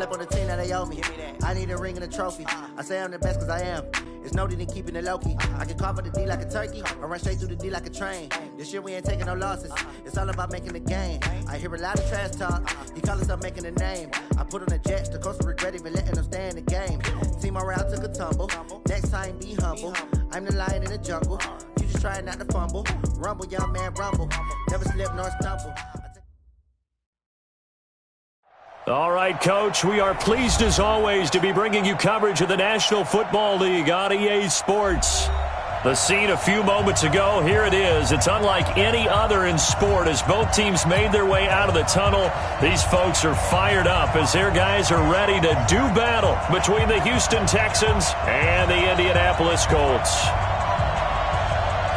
slept on the team that they owe me. I need a ring and a trophy. I say I'm the best because I am. It's no need in keeping it low-key. I can carve up the D like a turkey or run straight through the D like a train. This year we ain't taking no losses. It's all about making the game. I hear a lot of trash talk. He call himself making a name. I put on the Jets. The coach will regret even letting them stay in the game. Team morale took a tumble. Next time be humble. I'm the lion in the jungle. You just trying not to fumble. Rumble, young man, rumble. Never slip nor stumble. All right, Coach, we are pleased as always to be bringing you coverage of the National Football League on EA Sports. The scene a few moments ago, here it is. It's unlike any other in sport as both teams made their way out of the tunnel. These folks are fired up as their guys are ready to do battle between the Houston Texans and the Indianapolis Colts.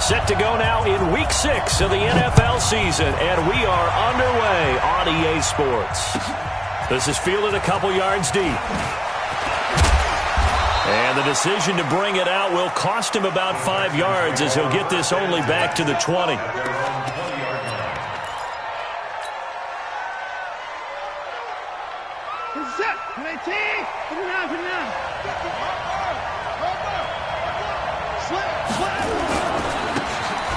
Set to go now in Week 6 of the NFL season, and we are underway on EA Sports. This is fielded a couple yards deep. And the decision to bring it out will cost him about 5 yards as he'll get this only back to the 20.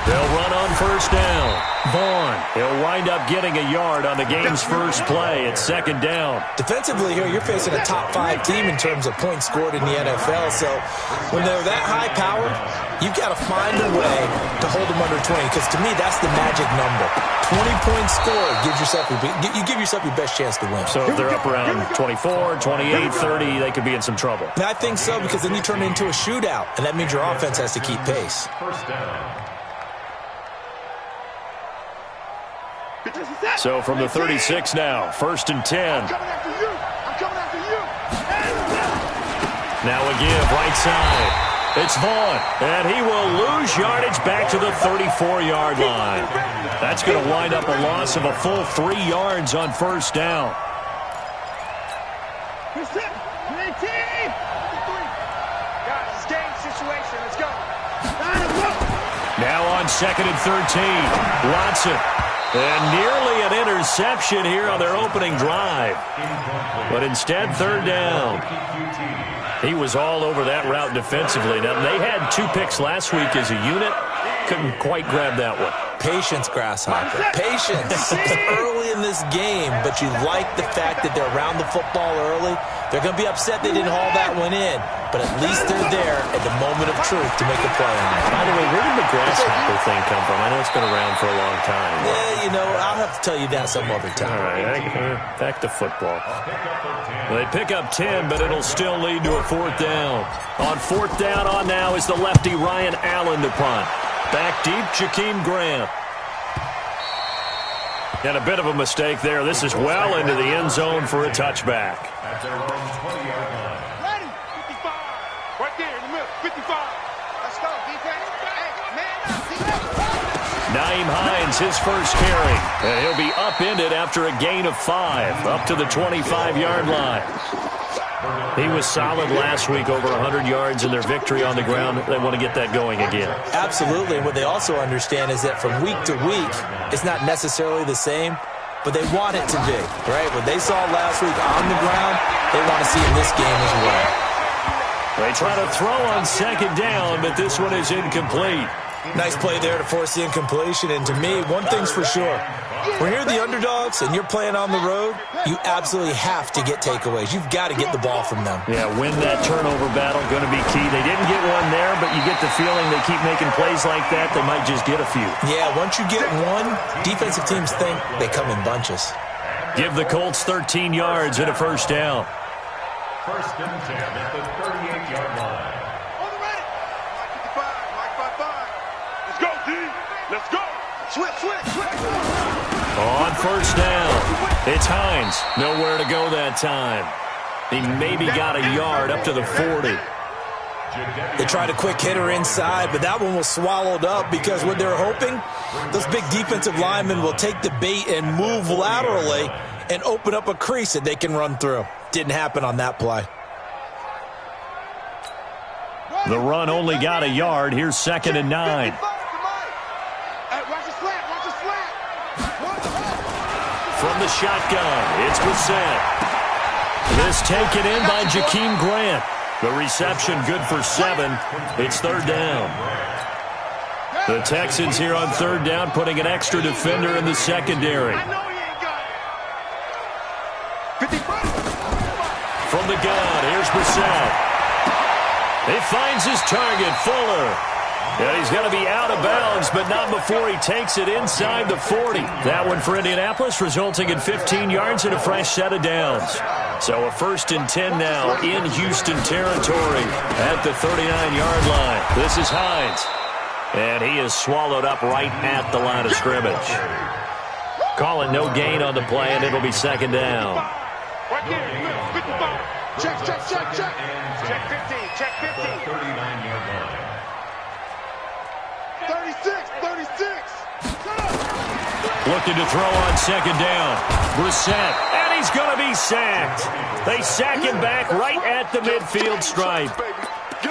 They'll run on first down. Vaughn, he'll wind up getting a yard on the game's first play at second down. Defensively here, you're facing a top 5 team in terms of points scored in the NFL. So when they're that high powered, you've got to find a way to hold them under 20, because to me, that's the magic number. 20 points scored, you give yourself your best chance to win. So if they're up around 24, 28, 30, they could be in some trouble. And I think so, because then you turn it into a shootout, and that means your offense has to keep pace. First down. So from the 36 now, 1st and 10. I'm coming after you. I'm coming after you. Now a give right side. It's Vaughn, and he will lose yardage back to the 34-yard line. That's going to wind up a loss of a full 3 yards on first down. Now on 2nd and 13, Watson. And nearly an interception here on their opening drive. But instead, 3rd down. He was all over that route defensively. Now, they had 2 picks last week as a unit. Couldn't quite grab that one. Patience, Grasshopper. Patience. Early in this game, but you like the fact that they're around the football early. They're going to be upset they didn't haul that one in, but at least they're there at the moment of truth to make a play on it. By the way, where did the Grasshopper thing come from? I know it's been around for a long time. Yeah, you know, I'll have to tell you that some other time. All right, back to football. They pick up 10, but it'll still lead to a 4th down. On 4th down on now is the lefty Ryan Allen to punt. Back deep, Jakeem Grant. And a bit of a mistake there. This is well into the end zone for a touchback. At their own 20-yard line. Ready? 55. Right there in the middle. 55. Let's go, defense. Hey, man up, defense. Naeem Hines, his first carry. And he'll be upended after a gain of 5, up to the 25-yard line. He was solid last week, over 100 yards in their victory on the ground. They want to get that going again. Absolutely. And what they also understand is that from week to week, it's not necessarily the same, but they want it to be, right? What they saw last week on the ground, they want to see in this game as well. They try to throw on 2nd down, but this one is incomplete. Nice play there to force the incompletion. And to me, one thing's for sure. When you're the underdogs and you're playing on the road, you absolutely have to get takeaways. You've got to get the ball from them. Yeah, win that turnover battle, going to be key. They didn't get one there, but you get the feeling they keep making plays like that, they might just get a few. Yeah, once you get one, defensive teams think they come in bunches. Give the Colts 13 yards and a 1st down. 1st and 10 at the 38-yard line. On the ready. Mike 55. Let's go, D. Let's go. Switch. On 1st down, it's Hines. Nowhere to go that time. He maybe got a yard up to the 40. They tried a quick hitter inside, but that one was swallowed up because what they're hoping, those big defensive linemen will take the bait and move laterally and open up a crease that they can run through. Didn't happen on that play. The run only got a yard. Here's 2nd and 9. From the shotgun, it's Brissett. This taken in by Jakeem Grant. The reception good for 7. It's third down. The Texans here on third down putting an extra defender in the secondary. From the gun, here's Brissett. He finds his target, Fuller. And he's going to be out of bounds, but not before he takes it inside the 40. That one for Indianapolis, resulting in 15 yards and a fresh set of downs. So a 1st and 10 now in Houston territory at the 39-yard line. This is Hines. And he is swallowed up right at the line of scrimmage. Call it no gain on the play, and it'll be second down. Right there, 55. Check. Check 15, check 15. 39-yard line. 36. Looking to throw on second down. Brissett, and he's going to be sacked. They sack him back right at the midfield stripe.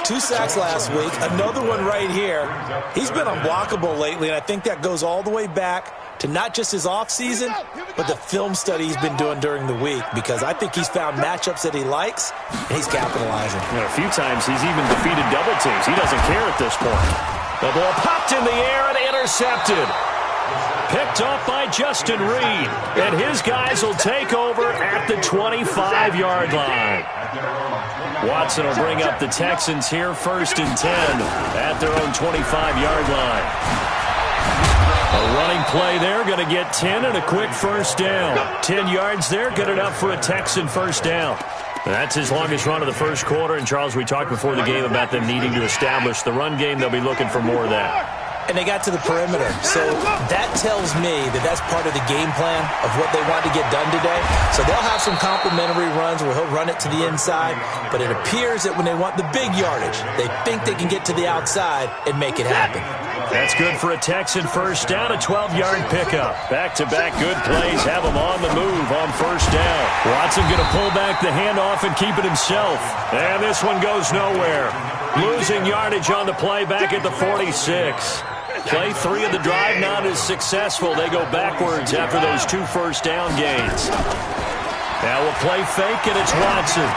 2 sacks last week, another one right here. He's been unblockable lately, and I think that goes all the way back to not just his offseason, but the film study he's been doing during the week, because I think he's found matchups that he likes, and he's capitalizing. A few times he's even defeated double teams. He doesn't care at this point. The ball popped in the air and intercepted. Picked off by Justin Reed, and his guys will take over at the 25-yard line. Watson will bring up the Texans here, 1st and 10 at their own 25-yard line. A running play there, going to get 10 and a quick first down. 10 yards there, good enough for a Texan first down. That's his longest run of the first quarter, and Charles, we talked before the game about them needing to establish the run game. They'll be looking for more of that. And they got to the perimeter. So that tells me that that's part of the game plan of what they want to get done today. So they'll have some complimentary runs where he'll run it to the inside. But it appears that when they want the big yardage, they think they can get to the outside and make it happen. That's good for a Texan first down, a 12-yard pickup. Back-to-back good plays have him on the move on first down. Watson going to pull back the handoff and keep it himself. And this one goes nowhere. Losing yardage on the play back at the 46. Play 3 of the drive not as successful. They go backwards after those 2 first down gains. Now a play fake, and it's Watson.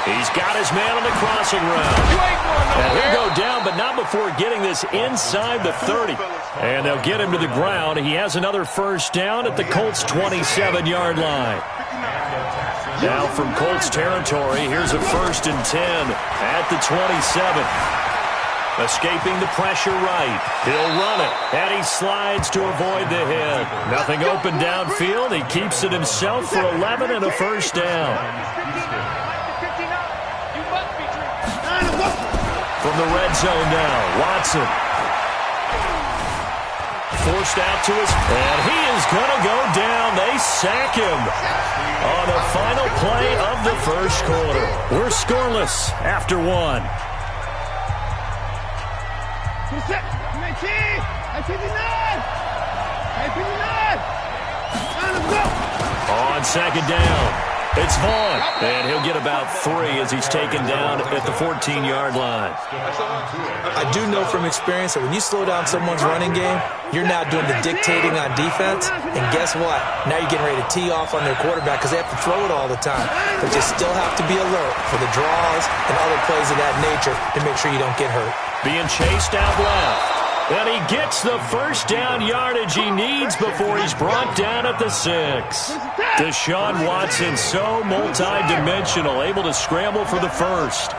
He's got his man on the crossing route. And he'll go down, but not before getting this inside the 30. And they'll get him to the ground. He has another first down at the Colts' 27-yard line. Now from Colts territory, here's a 1st and 10 at the 27. Escaping the pressure right. He'll run it, and he slides to avoid the hit. Nothing open downfield. He keeps it himself for 11 and a first down. From the red zone now, Watson. Forced out to his, and he is going to go down. They sack him on the final play of the first quarter. We're scoreless after 1. On second down, it's Vaughn, and he'll get about 3 as he's taken down at the 14-yard line. I do know from experience that when you slow down someone's running game, you're now doing the dictating on defense, and guess what? Now you're getting ready to tee off on their quarterback because they have to throw it all the time. But you still have to be alert for the draws and other plays of that nature to make sure you don't get hurt. Being chased out left. And he gets the first down yardage he needs before he's brought down at the 6. Deshaun Watson, so multi-dimensional, able to scramble for the first.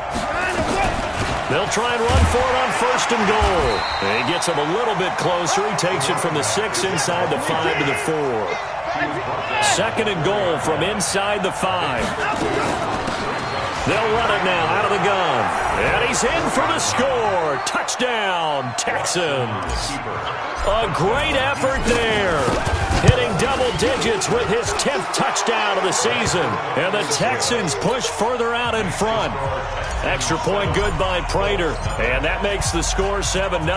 They'll try and run for it on 1st and goal. And he gets him a little bit closer. He takes it from the 6 inside the 5 to the 4. 2nd and goal from inside the 5. They'll run it now out of the gun. And he's in for the score. Touchdown, Texans. A great effort there. Hitting double digits with his 10th touchdown of the season. And the Texans push further out in front. Extra point good by Prater. And that makes the score 7-0.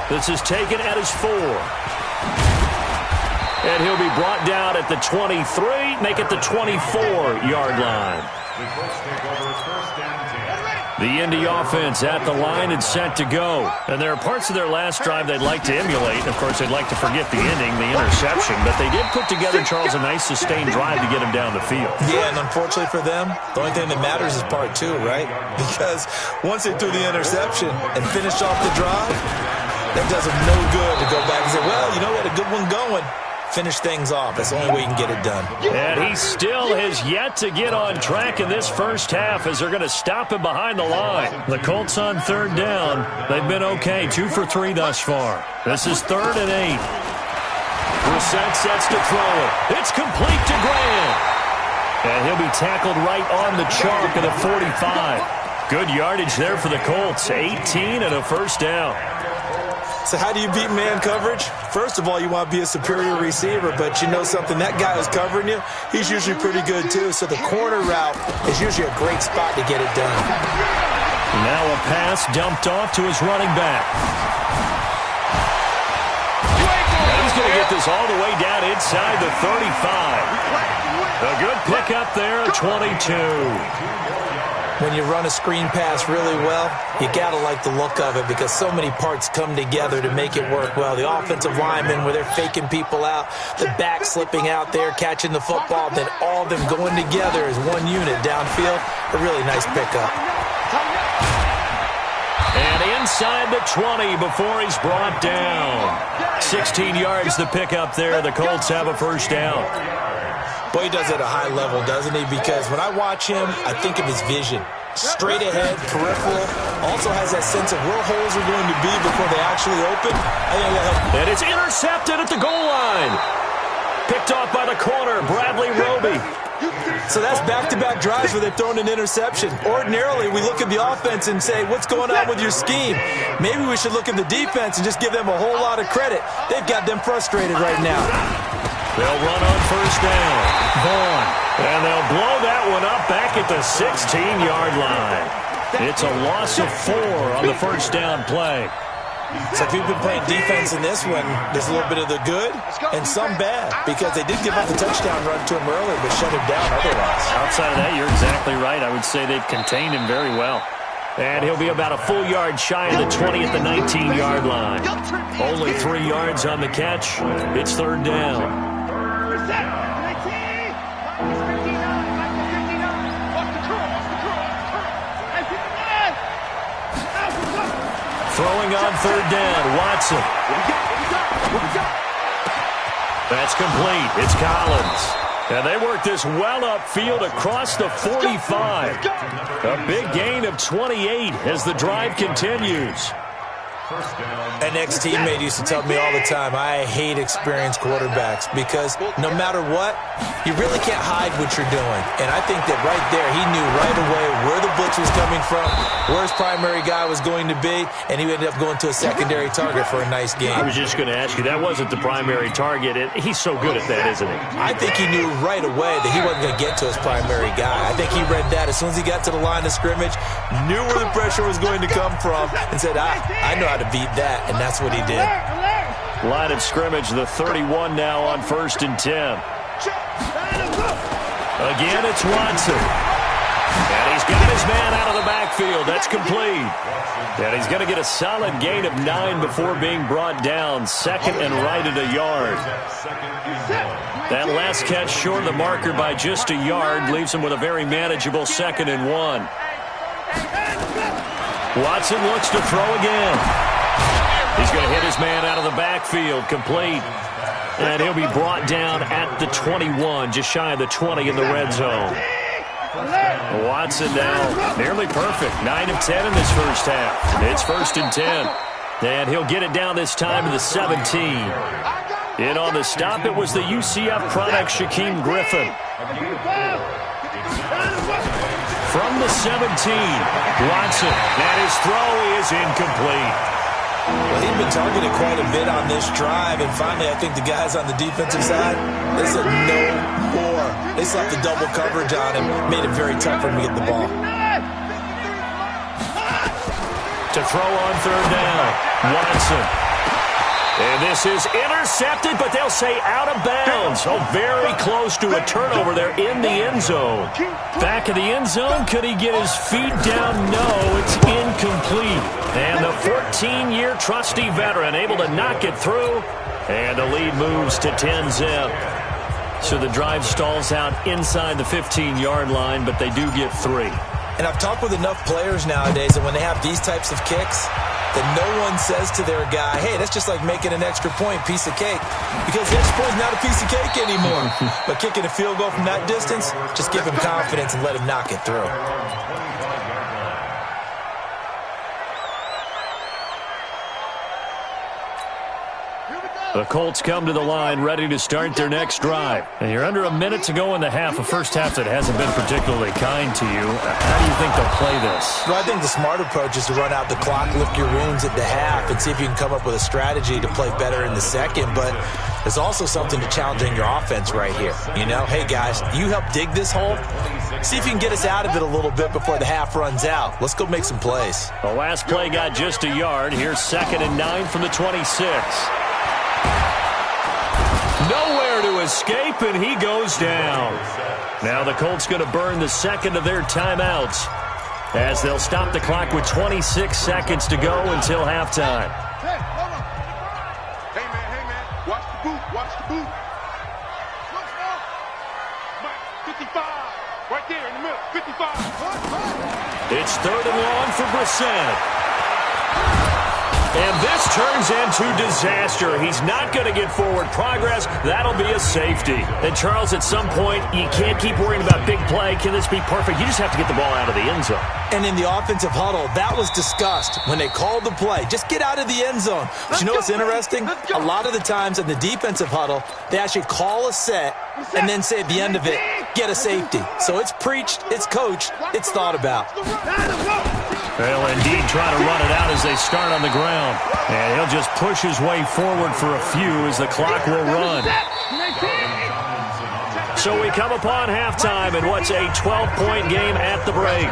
This is taken at his 4. And he'll be brought down at the 23, make it the 24-yard line. The Colts take over 1st and 10. The Indy offense at the line and set to go. And there are parts of their last drive they'd like to emulate. Of course, they'd like to forget the ending, the interception. But they did put together, Charles, a nice sustained drive to get him down the field. Yeah, and unfortunately for them, the only thing that matters is part two, right? Because once they threw the interception and finished off the drive, that does them no good to go back and say, well, you know, we had a good one going. Finish things off. That's the only way you can get it done. And he still has yet to get on track in this first half as they're going to stop him behind the line. The Colts on third down. They've been okay, 2 for 3 thus far. This is 3rd and 8. Brissett sets to throw it. It's complete to Graham. And he'll be tackled right on the chalk of the 45. Good yardage there for the Colts. 18 and a first down. So how do you beat man coverage? First of all, you want to be a superior receiver, but you know something, that guy who's covering you, he's usually pretty good too. So the corner route is usually a great spot to get it done. Now a pass dumped off to his running back. And he's going to get this all the way down inside the 35. A good pickup there, 22. When you run a screen pass really well, you got to like the look of it because so many parts come together to make it work well. The offensive linemen, where they're faking people out, the back slipping out there, catching the football, then all of them going together as one unit downfield. A really nice pickup. And inside the 20 before he's brought down. 16 yards the pickup there. The Colts have a first down. Boy, he does it at a high level, doesn't he? Because when I watch him, I think of his vision. Straight ahead, peripheral. Also has that sense of where holes are going to be before they actually open. And it's intercepted at the goal line. Picked off by the corner, Bradley Roby. So that's back-to-back drives where they've thrown an interception. Ordinarily, we look at the offense and say, what's going on with your scheme? Maybe we should look at the defense and just give them a whole lot of credit. They've got them frustrated right now. They'll run on first down. Vaughn. And they'll blow that one up back at the 16-yard line. It's a loss of 4 on the first down play. So if you've been playing defense in this one, there's a little bit of the good and some bad because they did give up the touchdown run to him earlier but shut him down otherwise. Outside of that, you're exactly right. I would say they've contained him very well. And he'll be about a full yard shy of the 20 at the 19-yard line. Only 3 yards on the catch. It's third down. Throwing on third down, Watson. That's complete. It's Collins. And they work this well upfield across the 45. A big gain of 28 as the drive continues. An ex-teammate used to tell me all the time, I hate experienced quarterbacks because no matter what, you really can't hide what you're doing. And I think that right there, he knew right away where the blitz was coming from, where his primary guy was going to be, and he ended up going to a secondary target for a nice game. I was just going to ask you, that wasn't the primary target. He's so good at that, isn't he? I think he knew right away that he wasn't going to get to his primary guy. I think he read that as soon as he got to the line of scrimmage, knew where the pressure was going to come from, and said, I know how to beat that, and that's what he did. Line of scrimmage, the 31 now on 1st and 10. Again, it's Watson. And he's got his man out of the backfield. That's complete. And he's going to get a solid gain of 9 before being brought down. Second and right at a yard. That last catch short of the marker by just a yard leaves him with a very manageable 2nd and 1. Watson looks to throw again. He's going to hit his man out of the backfield, complete. And he'll be brought down at the 21, just shy of the 20 in the red zone. Watson now nearly perfect, 9 of 10 in this first half. It's 1st and 10. And he'll get it down this time to the 17. In on the stop, it was the UCF product, Shaquem Griffin. From the 17, Watson, and his throw is incomplete. Well, he'd been targeted quite a bit on this drive, and finally I think the guys on the defensive side, they said no more. They slapped the double coverage on him, made it very tough for him to get the ball. To throw on third down, Watson. And this is intercepted, but they'll say out of bounds. Oh, very close to a turnover there in the end zone. Back in the end zone, could he get his feet down? No, it's incomplete. And the 14-year trusty veteran able to knock it through. And the lead moves to 10-zip. So the drive stalls out inside the 15-yard line, but they do get 3. And I've talked with enough players nowadays that when they have these types of kicks, that no one says to their guy, hey, that's just like making an extra point, piece of cake. Because the extra point is not a piece of cake anymore. But kicking a field goal from that distance, just give him confidence and let him knock it through. The Colts come to the line ready to start their next drive. And you're under a minute to go in the half, a first half that hasn't been particularly kind to you. How do you think they'll play this? Well, I think the smart approach is to run out the clock, lick your wounds at the half, and see if you can come up with a strategy to play better in the second. But there's also something to challenging your offense right here. You know, hey, guys, you help dig this hole. See if you can get us out of it a little bit before the half runs out. Let's go make some plays. The last play got just a yard. Here's 2nd and 9 from the 26. Nowhere to escape, and he goes down. Now the Colts going to burn the second of their timeouts as they'll stop the clock with 26 seconds to go until halftime. Hey, man, watch the boot, watch the boot. 55, right there in the middle, 55. It's 3rd and long for Brissett. And this turns into disaster. He's not going to get forward progress. That'll be a safety. And, Charles, at some point, you can't keep worrying about big play. Can this be perfect? You just have to get the ball out of the end zone. And in the offensive huddle, that was discussed when they called the play. Just get out of the end zone. But you know what's interesting? A lot of the times in the defensive huddle, they actually call a set and then say at the end of it, get a safety. So it's preached, it's coached, it's thought about. They'll indeed try to run it out as they start on the ground. And he'll just push his way forward for a few as the clock will run. So we come upon halftime in what's a 12-point game at the break.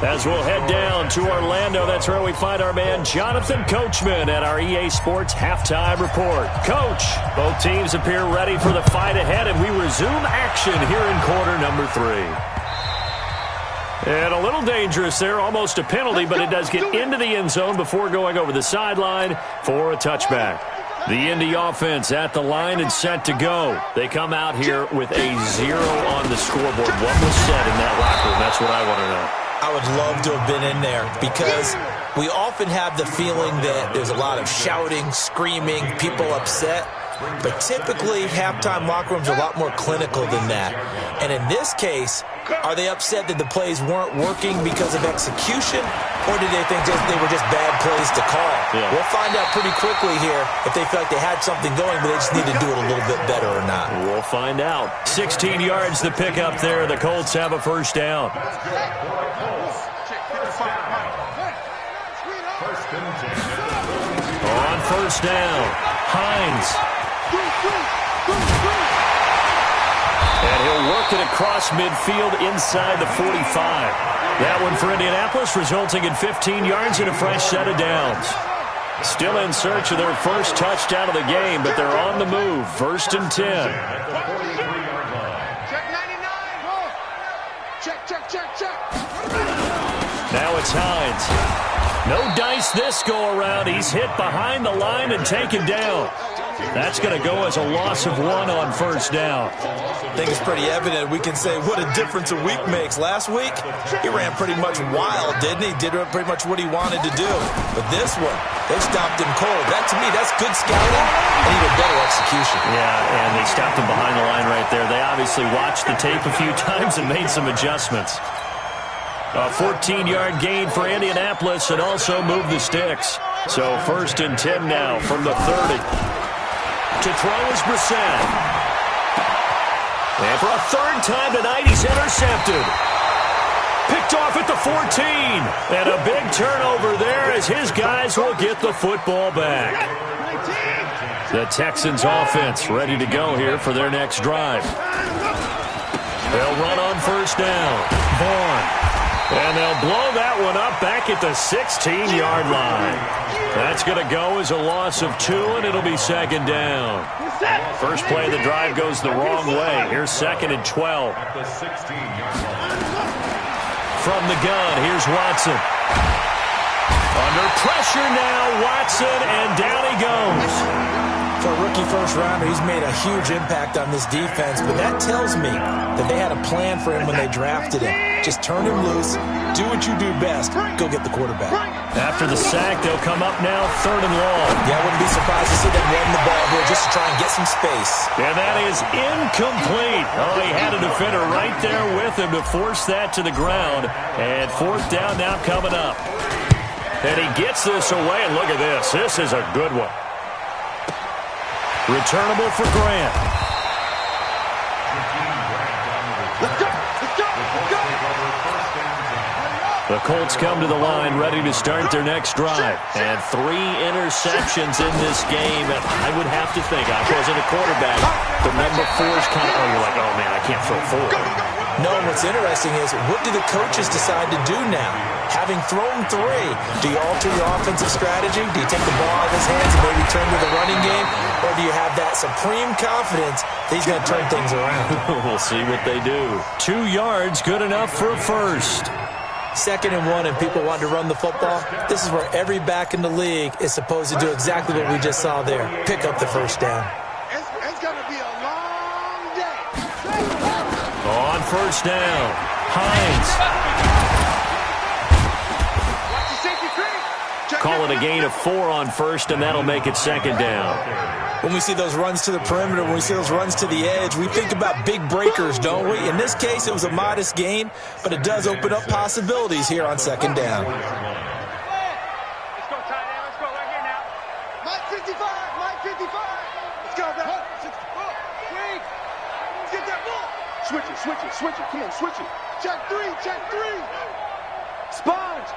As we'll head down to Orlando, that's where we find our man Jonathan Coachman at our EA Sports Halftime Report. Coach, both teams appear ready for the fight ahead, and we resume action here in quarter number 3. And a little dangerous there, almost a penalty, but it does get into the end zone before going over the sideline for a touchback. The Indy offense at the line and set to go. They come out here with a 0 on the scoreboard. What was said in that locker room? That's what I want to know. I would love to have been in there because we often have the feeling that there's a lot of shouting, screaming, people upset. But typically, halftime locker rooms are a lot more clinical than that. And in this case, are they upset that the plays weren't working because of execution, or did they think they were just bad plays to call? Yeah. We'll find out pretty quickly here if they feel like they had something going, but they just need to do it a little bit better or not. We'll find out. 16 yards to pick up there. The Colts have a first down. On first down, Hines. And he'll work it across midfield inside the 45. That one for Indianapolis, resulting in 15 yards and a fresh set of downs. Still in search of their first touchdown of the game, but they're on the move. 1st and 10. Check 99. Check. Now it's Hines. No dice this go around. He's hit behind the line and taken down. That's going to go as a loss of 1 on first down. I think it's pretty evident. We can say what a difference a week makes. Last week, he ran pretty much wild, didn't he? Did pretty much what he wanted to do. But this one, they stopped him cold. That, to me, that's good scouting and even better execution. Yeah, and they stopped him behind the line right there. They obviously watched the tape a few times and made some adjustments. A 14-yard gain for Indianapolis and also moved the sticks. So 1st and 10 now from the 30. To throw is Brissett. And for a 3rd time tonight, he's intercepted. Picked off at the 14. And a big turnover there as his guys will get the football back. The Texans offense ready to go here for their next drive. They'll run on first down. Vaughn. And they'll blow that one up back at the 16-yard line. That's going to go as a loss of 2, and it'll be second down. First play of the drive goes the wrong way. Here's 2nd and 12. At the 16-yard line. From the gun, here's Watson. Under pressure now, Watson, and down he goes. For a rookie first-rounder, he's made a huge impact on this defense, but that tells me that they had a plan for him when they drafted him. Just turn him loose, do what you do best, go get the quarterback. After the sack, they'll come up now 3rd and long. Yeah, I wouldn't be surprised to see them run the ball here just to try and get some space. And that is incomplete. Oh, he had a defender right there with him to force that to the ground. And 4th down now coming up. And he gets this away, and look at this. This is a good one. Returnable for Grant. The Colts come to the line ready to start their next drive. And 3 interceptions in this game. And I would have to think, I wasn't a quarterback, but number 4 is kind of, oh, you're like, oh, man, I can't throw 4. No, what's interesting is, what do the coaches decide to do now? Having thrown 3, do you alter your offensive strategy? Do you take the ball out of his hands and maybe turn to the running game? Or do you have that supreme confidence that he's going to turn things around? We'll see what they do. 2 yards, good enough for a first. 2nd and 1, and people want to run the football. This is where every back in the league is supposed to do exactly what we just saw there. Pick up the first down. It's going to be a long day. On first down, Hines. Call it a gain of 4 on first, and that'll make it 2nd down. When we see those runs to the perimeter, when we see those runs to the edge, we think about big breakers, don't we? In this case, it was a modest gain, but it does open up possibilities here on 2nd down. Let's go, tight end. Let's go right here now. Mike 55. Mike 55. Let's go, bro. Wait. Let's get that ball. Switch it. Come on, switch it. Check 3. Sponge.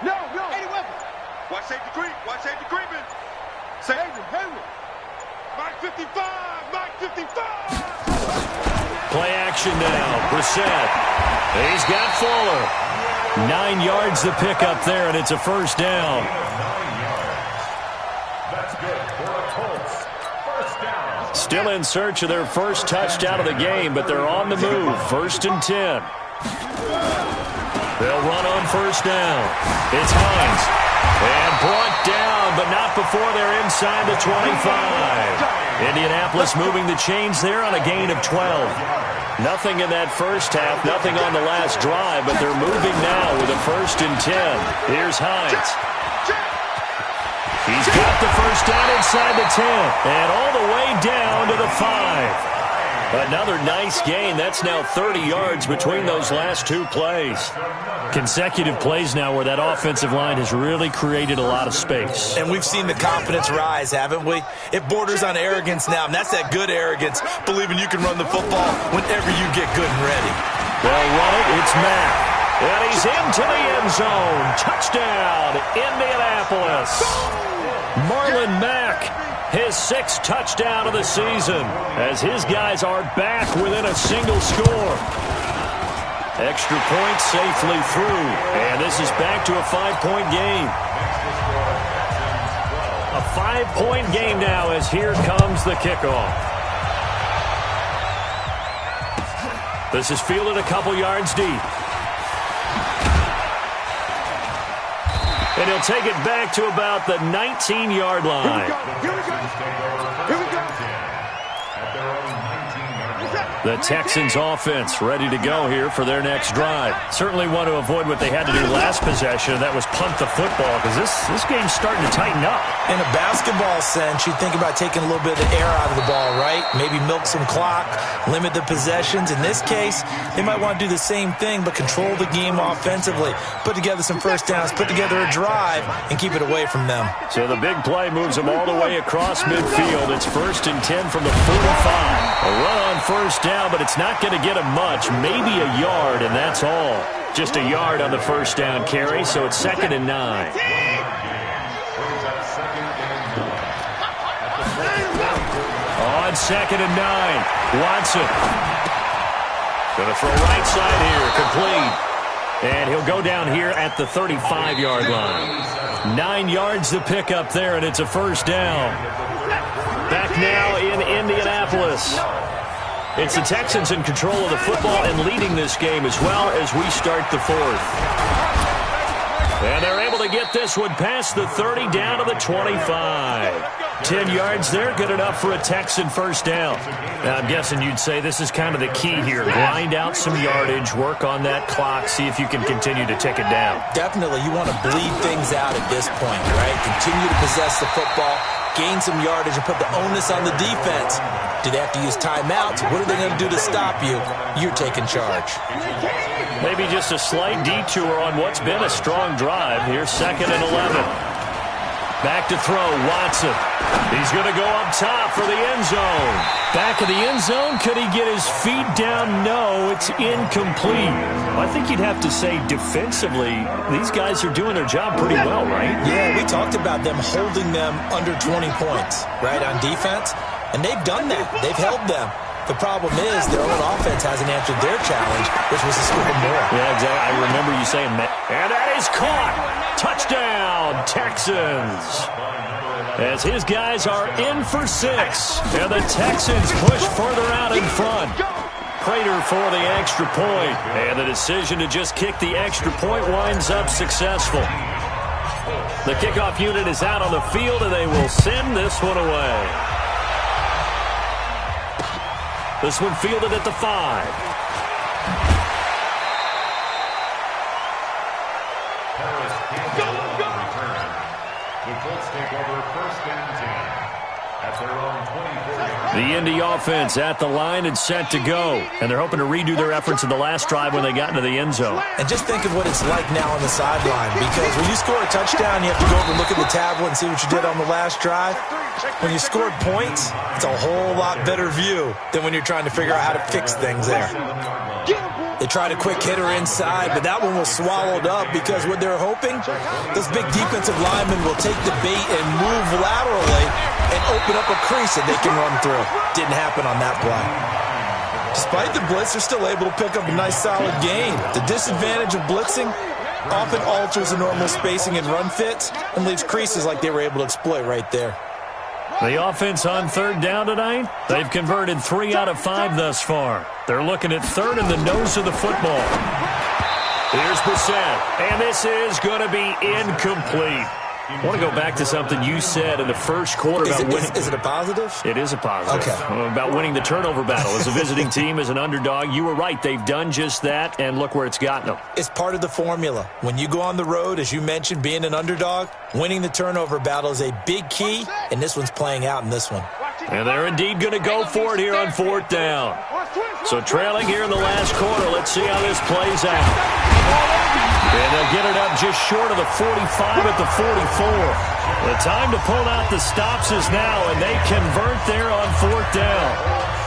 No. Eddie Weapon. Watch safety creeping. Hayden. Mike 55. Play action now. Brissett. He's got Fuller. 9 yards to pick up there, and it's a first down. 9 yards. That's good for the Colts. First down. Still in search of their first touchdown of the game, but they're on the move. 1st and 10. They'll run on first down. It's Hines. And brought down, but not before they're inside the 25. Indianapolis moving the chains there on a gain of 12. Nothing in that first half, nothing on the last drive, but they're moving now with a 1st and 10. Here's Hines. He's got the first down inside the 10, and all the way down to the 5. Another nice gain. That's now 30 yards between those last 2 plays. Consecutive plays now where that offensive line has really created a lot of space. And we've seen the confidence rise, haven't we? It borders on arrogance now, and that's that good arrogance, believing you can run the football whenever you get good and ready. They'll run it. It's Mack. And he's into the end zone. Touchdown, Indianapolis. Marlon Mack, his 6th touchdown of the season, as his guys are back within a single score. Extra point safely through, and this is back to a 5-point game. A 5-point game now as here comes the kickoff. This is fielded a couple yards deep. And he'll take it back to about the 19-yard line. Here we go. The Texans offense ready to go here for their next drive. Certainly want to avoid what they had to do last possession. That was punt the football, because this game's starting to tighten up. In a basketball sense, you think about taking a little bit of the air out of the ball, right? Maybe milk some clock, limit the possessions. In this case, they might want to do the same thing, but control the game offensively. Put together some first downs, put together a drive, and keep it away from them. So the big play moves them all the way across midfield. It's 1st and 10 from the 45. A run on first down, but it's not going to get him much. Maybe a yard, and that's all. Just a yard on the first down carry, so it's 2nd and 9. On 2nd and 9, Watson. Going to throw right side here, complete. And he'll go down here at the 35-yard line. 9 yards to pick up there, and it's a first down. Back now in Indianapolis. It's the Texans in control of the football and leading this game as well as we start the fourth. And they're able to get this one past the 30 down to the 25. 10 yards there, good enough for a Texan first down. Now, I'm guessing you'd say this is kind of the key here. Grind out some yardage, work on that clock, see if you can continue to tick it down. Definitely, you want to bleed things out at this point, right? Continue to possess the football, gain some yardage, and put the onus on the defense. Do they have to use timeouts? What are they going to do to stop you? You're taking charge. Maybe just a slight detour on what's been a strong drive. Here's 2nd and 11. Back to throw, Watson. He's going to go up top for the end zone. Back of the end zone. Could he get his feet down? No, it's incomplete. I think you'd have to say defensively, these guys are doing their job pretty well, right? Yeah, we talked about them holding them under 20 points, right, on defense. And they've done that. They've held them. The problem is their own offense hasn't answered their challenge, which was to score more. Yeah, exactly. I remember you saying that. And that is caught. Touchdown, Texans. As his guys are in for 6. And the Texans push further out in front. Prater for the extra point. And the decision to just kick the extra point winds up successful. The kickoff unit is out on the field, and they will send this one away. This one fielded at the 5. The Indy offense at the line and set to go. And they're hoping to redo their efforts in the last drive when they got into the end zone. And just think of what it's like now on the sideline. Because when you score a touchdown, you have to go over and look at the tablet and see what you did on the last drive. When you scored points, it's a whole lot better view than when you're trying to figure out how to fix things there. They tried a quick hitter inside, but that one was swallowed up because what they're hoping, those big defensive linemen will take the bait and move laterally and open up a crease that they can run through. Didn't happen on that play. Despite the blitz, they're still able to pick up a nice solid gain. The disadvantage of blitzing often alters the normal spacing and run fits and leaves creases like they were able to exploit right there. The offense on 3rd down tonight, they've converted 3 out of 5 thus far. They're looking at 3rd in the nose of the football. Here's Brissett, and this is going to be incomplete. I want to go back to something you said in the first quarter about winning. Is it a positive? It is a positive. Okay. About winning the turnover battle. As a visiting team, as an underdog, you were right. They've done just that, and look where it's gotten them. It's part of the formula. When you go on the road, as you mentioned, being an underdog, winning the turnover battle is a big key, and this one's playing out in this one. And they're indeed going to go for it here on 4th down. So trailing here in the last quarter, let's see how this plays out. And they'll get it up just short of the 45 at the 44. The time to pull out the stops is now, and they convert there on 4th down.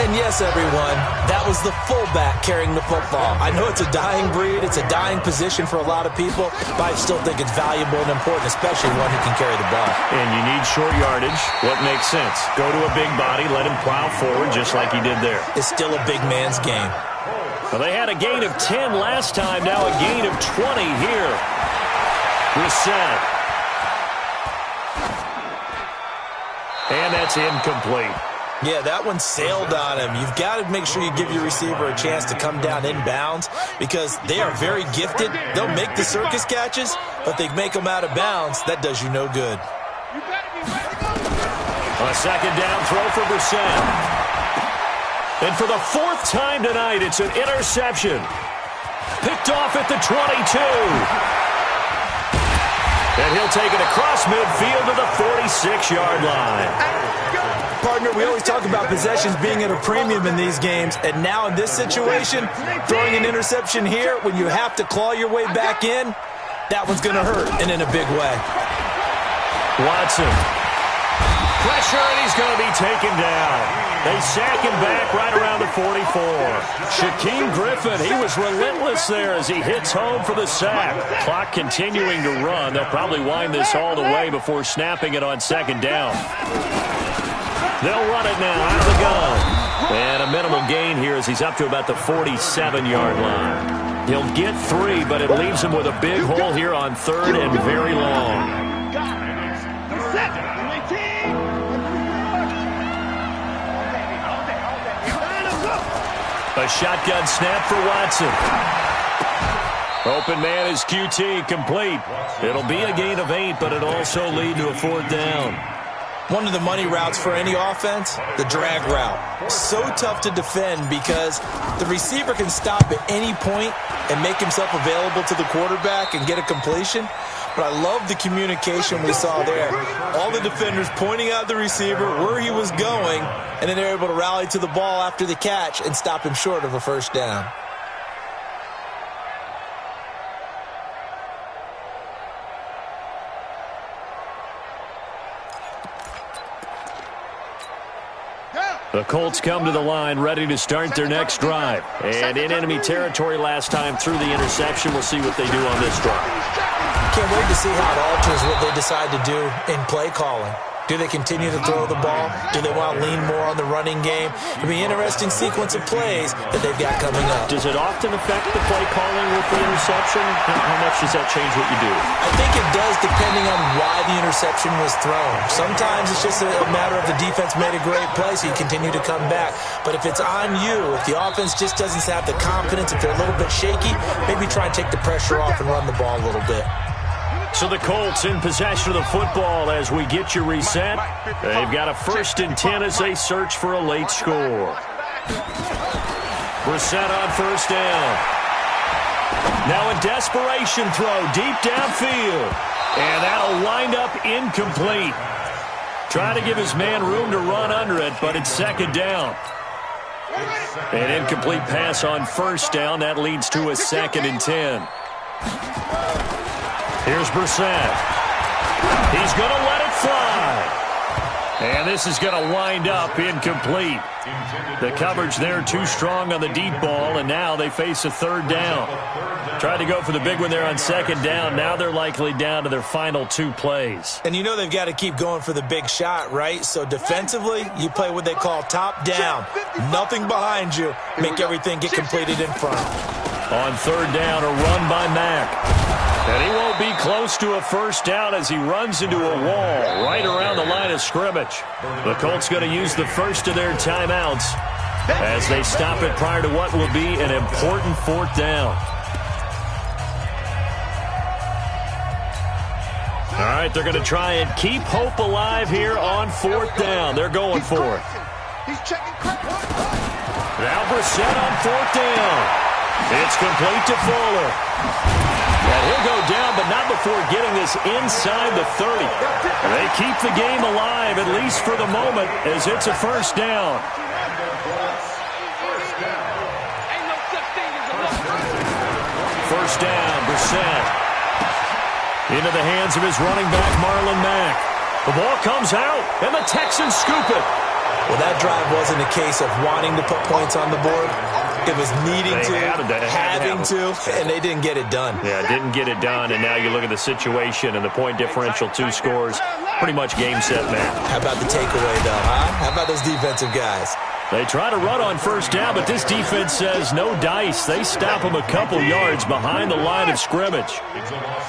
And yes, everyone, that was the fullback carrying the football. I know it's a dying breed, it's a dying position for a lot of people, but I still think it's valuable and important, especially one who can carry the ball. And you need short yardage. What makes sense? Go to a big body, let him plow forward just like he did there. It's still a big man's game. Well, they had a gain of 10 last time, now a gain of 20 here. Brissett. And that's incomplete. Yeah, that one sailed on him. You've got to make sure you give your receiver a chance to come down inbounds because they are very gifted. They'll make the circus catches, but they make them out of bounds. That does you no good. A 2nd down throw for Brissett. And for the 4th time tonight, it's an interception. Picked off at the 22. And he'll take it across midfield to the 46-yard line. Partner, we always talk about possessions being at a premium in these games, and now in this situation, throwing an interception here when you have to claw your way back in, that one's going to hurt, and in a big way. Watson. Pressure, and he's going to be taken down. They sack him back right around the 44. Shaquem Griffin, he was relentless there as he hits home for the sack. Clock continuing to run. They'll probably wind this all the way before snapping it on 2nd down. They'll run it now out of the gun. And a minimal gain here as he's up to about the 47-yard line. He'll get 3, but it leaves him with a big hole here on 3rd and very long. A shotgun snap for Watson. Open man is QT, complete. It'll be a gain of 8, but it'll also lead to a 4th down. One of the money routes for any offense, the drag route. So tough to defend because the receiver can stop at any point and make himself available to the quarterback and get a completion. But I love the communication we saw there. All the defenders pointing out the receiver where he was going, and then they're able to rally to the ball after the catch and stop him short of a 1st down. The Colts come to the line ready to start their next drive. And in enemy territory last time through the interception. We'll see what they do on this drive. Can't wait to see how it alters what they decide to do in play calling. Do they continue to throw the ball? Do they want to lean more on the running game? It'll be an interesting sequence of plays that they've got coming up. Does it often affect the play calling with the interception? How much does that change what you do? I think it does depending on why the interception was thrown. Sometimes it's just a matter of the defense made a great play, so you continue to come back. But if it's on you, if the offense just doesn't have the confidence, if they're a little bit shaky, maybe try and take the pressure off and run the ball a little bit. So the Colts in possession of the football as we get you reset. They've got a 1st and 10 as they search for a late score. Brissett on 1st down. Now a desperation throw deep downfield. And that'll wind up incomplete. Trying to give his man room to run under it, but it's 2nd down. An incomplete pass on 1st down. That leads to a 2nd and 10. Here's Brissett. He's going to let it fly. And this is going to wind up incomplete. The coverage there too strong on the deep ball, and now they face a 3rd down. Tried to go for the big one there on 2nd down. Now they're likely down to their final 2 plays. And you know they've got to keep going for the big shot, right? So defensively, you play what they call top down. Nothing behind you. Make everything get completed in front. On 3rd down, a run by Mack. And he won't be close to a 1st down as he runs into a wall right around the line of scrimmage. The Colts going to use the first of their timeouts as they stop it prior to what will be an important 4th down. All right, they're going to try and keep hope alive here on 4th down. They're going for it. Now Brissett on 4th down. It's complete to Fuller. And he'll go down, but not before getting this inside the 30. They keep the game alive, at least for the moment, as it's a 1st down. 1st down, Brissett. Into the hands of his running back, Marlon Mack. The ball comes out, and the Texans scoop it. Well, that drive wasn't a case of wanting to put points on the board. It was needing to, having to, and they didn't get it done. Yeah, didn't get it done, and now you look at the situation and the point differential, 2 scores. Pretty much game, set, match. How about the takeaway, though, huh? How about those defensive guys? They try to run on 1st down, but this defense says no dice. They stop them a couple yards behind the line of scrimmage.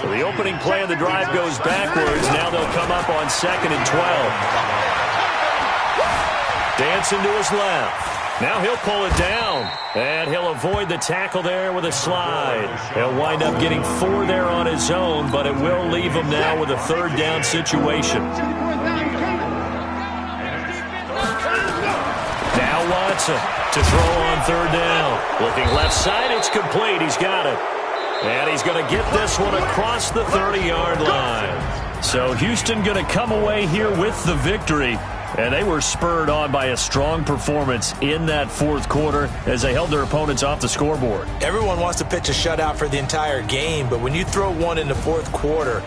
So the opening play of the drive goes backwards. Now they'll come up on 2nd and 12. Dancing to his left. Now he'll pull it down, and he'll avoid the tackle there with a slide. He'll wind up getting 4 there on his own, but it will leave him now with a 3rd down situation. Now Watson to throw on 3rd down. Looking left side, it's complete. He's got it. And he's going to get this one across the 30-yard line. So Houston going to come away here with the victory. And they were spurred on by a strong performance in that 4th quarter as they held their opponents off the scoreboard. Everyone wants to pitch a shutout for the entire game, but when you throw one in the 4th quarter,